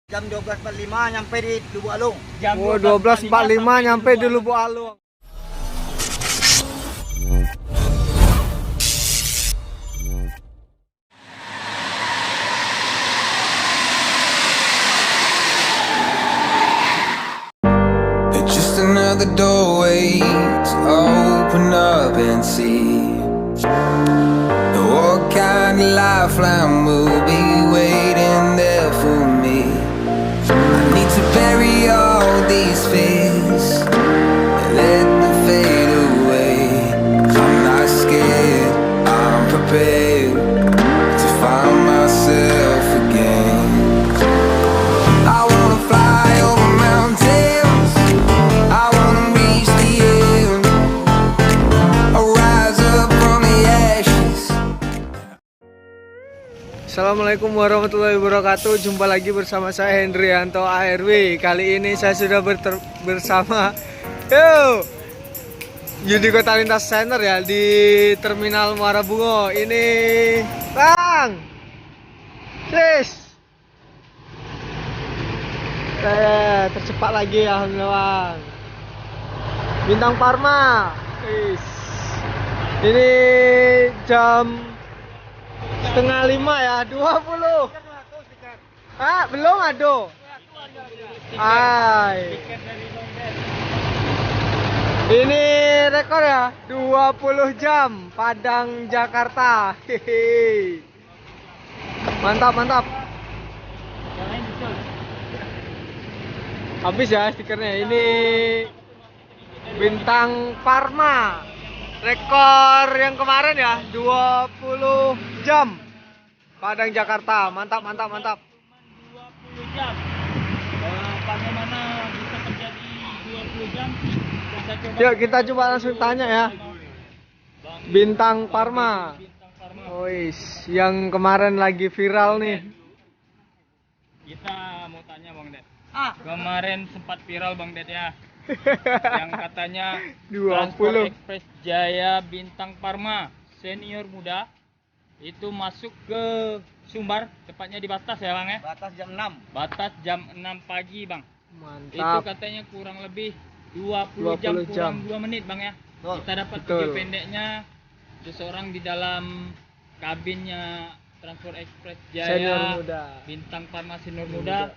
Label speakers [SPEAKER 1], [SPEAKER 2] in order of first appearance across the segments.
[SPEAKER 1] Jam 12.45 nyampe di Lubuk Alung.
[SPEAKER 2] Jam
[SPEAKER 3] 12.45 nyampe di Lubuk Alung.
[SPEAKER 4] It's just another doorway to open up and see what kind of lifeline will be waiting there for me. I need to bury all these fears and let them fade away. I'm not scared, I'm prepared to find myself again. I wanna fly over mountains, I wanna reach the end, I'll rise up from the ashes.
[SPEAKER 3] Assalamualaikum warahmatullahi wabarakatuh. Jumpa lagi bersama saya Hendrianto ARW. Kali ini saya sudah bersama Yudi Kota Lintas Center ya, di Terminal Muara Bungo. Ini Bang Chris, tercepat lagi ya, Bang Bintang Parma. Ini jam setengah 5 ya, 20. Belum ada. Ini rekor ya, 20 jam Padang Jakarta. Hehe. Mantap. Habis ya stikernya. Ini Bintang Parma. Rekor yang kemarin ya, 20 jam Padang Jakarta. Mantap.
[SPEAKER 2] 20 jam. Bagaimana bisa terjadi 20 jam?
[SPEAKER 3] Yuk kita coba langsung tanya ya. Bintang Parma. Ois, yang kemarin lagi viral nih.
[SPEAKER 2] Kita mau tanya Bang Ded. Kemarin sempat viral Bang Ded ya. Yang katanya
[SPEAKER 3] 20.
[SPEAKER 2] Transport Express Jaya Bintang Parma senior muda itu masuk ke Sumbar, tepatnya di Batas ya Bang ya.
[SPEAKER 1] Batas jam 6.
[SPEAKER 2] Batas jam 6 pagi Bang. Itu
[SPEAKER 3] Mantap.
[SPEAKER 2] katanya kurang lebih 20 jam kurang 2 menit Bang ya.
[SPEAKER 1] Betul.
[SPEAKER 2] Kita dapat
[SPEAKER 3] Betul.
[SPEAKER 2] video pendeknya, seseorang di dalam kabinnya Transport Express Jaya
[SPEAKER 3] Senior muda.
[SPEAKER 2] Bintang Parma senior muda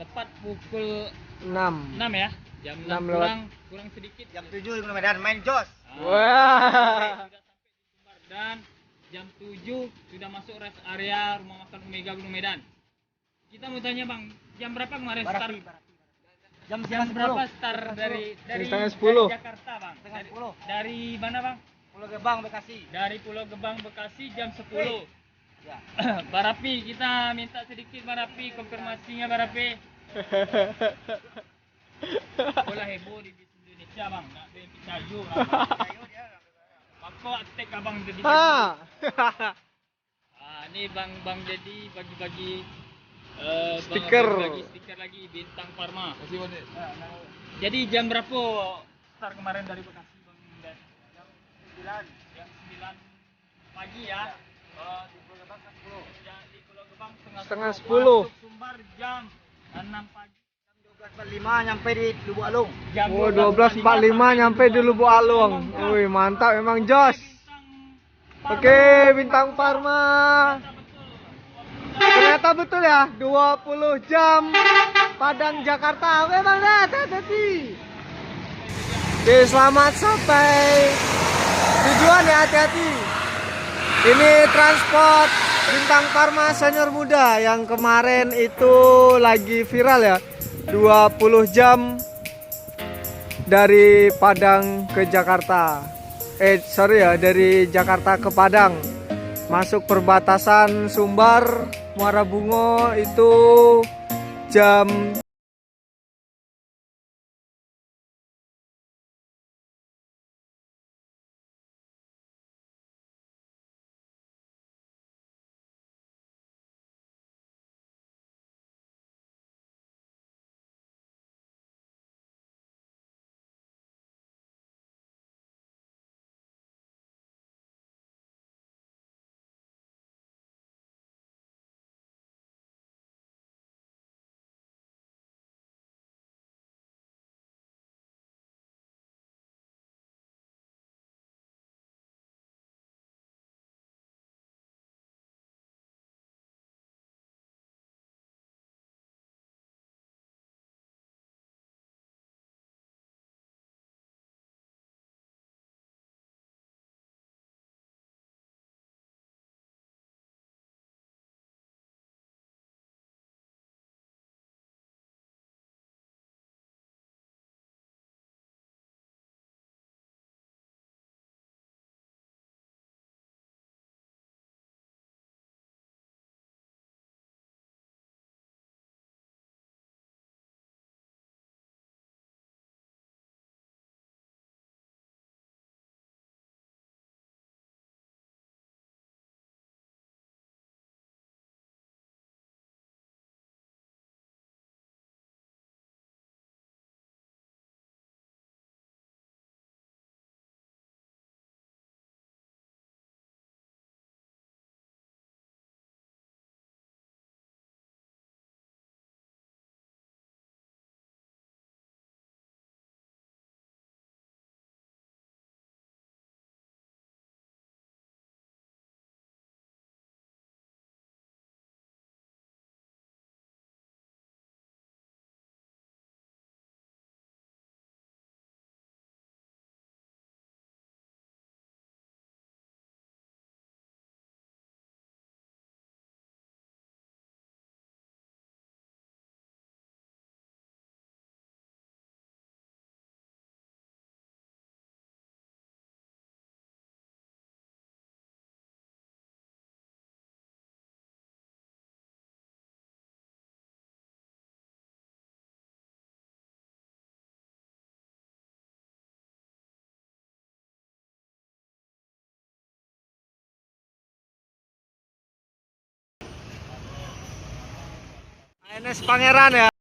[SPEAKER 2] tepat pukul
[SPEAKER 3] 6.
[SPEAKER 2] 6 ya. Jam 6
[SPEAKER 3] 6 lewat.
[SPEAKER 2] kurang sedikit.
[SPEAKER 1] Jam 7 di Medan main jos.
[SPEAKER 3] Wah.
[SPEAKER 2] Sudah sampai di Sumbar dan jam 7 sudah masuk rest area rumah makan Omega Gunung Medan. Kita mau tanya Bang, jam berapa kemarin start?
[SPEAKER 1] Jam
[SPEAKER 2] Jam berapa
[SPEAKER 1] 10.
[SPEAKER 2] start dari
[SPEAKER 3] Setengah 10.
[SPEAKER 2] dari Jakarta Bang?
[SPEAKER 1] Setengah
[SPEAKER 2] Dari,
[SPEAKER 1] 10.
[SPEAKER 2] dari mana Bang?
[SPEAKER 1] Pulau Gebang Bekasi.
[SPEAKER 2] Dari Pulau Gebang Bekasi jam 10.
[SPEAKER 1] Ya.
[SPEAKER 2] Barapi, kita minta sedikit Barapi konfirmasinya Barapi. Bola heboh di bis Indonesia Bang, nak ada yang picayu. Maka atek abang jadi. Ini Bang Dedi bagi-bagi
[SPEAKER 3] Stiker.
[SPEAKER 2] bagi stiker lagi Bintang Parma. Jadi jam berapa start kemarin dari Bekasi Bang Ded? Jam 9 pagi ya. Di Pulau Gebang setengah 10. Ya, di Pulau Gebang
[SPEAKER 3] Setengah
[SPEAKER 2] 10.
[SPEAKER 3] 10.
[SPEAKER 2] Masuk Sumbar jam 6 pagi.
[SPEAKER 1] Jam 12.45 nyampe di Lubuk Alung.
[SPEAKER 2] Jam
[SPEAKER 3] 12.45 nyampe di Lubuk Alung. Wih, mantap memang jos. Oke, Bintang Parma. Ternyata betul ya, 20 jam Padang Jakarta. Memang hati-hati. Oke, selamat sampai tujuan ya, hati-hati. Ini transport Bintang Parma senior muda yang kemarin itu lagi viral ya. 20 jam dari Padang ke Jakarta. Dari Jakarta ke Padang. Masuk perbatasan Sumbar, Muara Bungo itu jam NS Pangeran ya.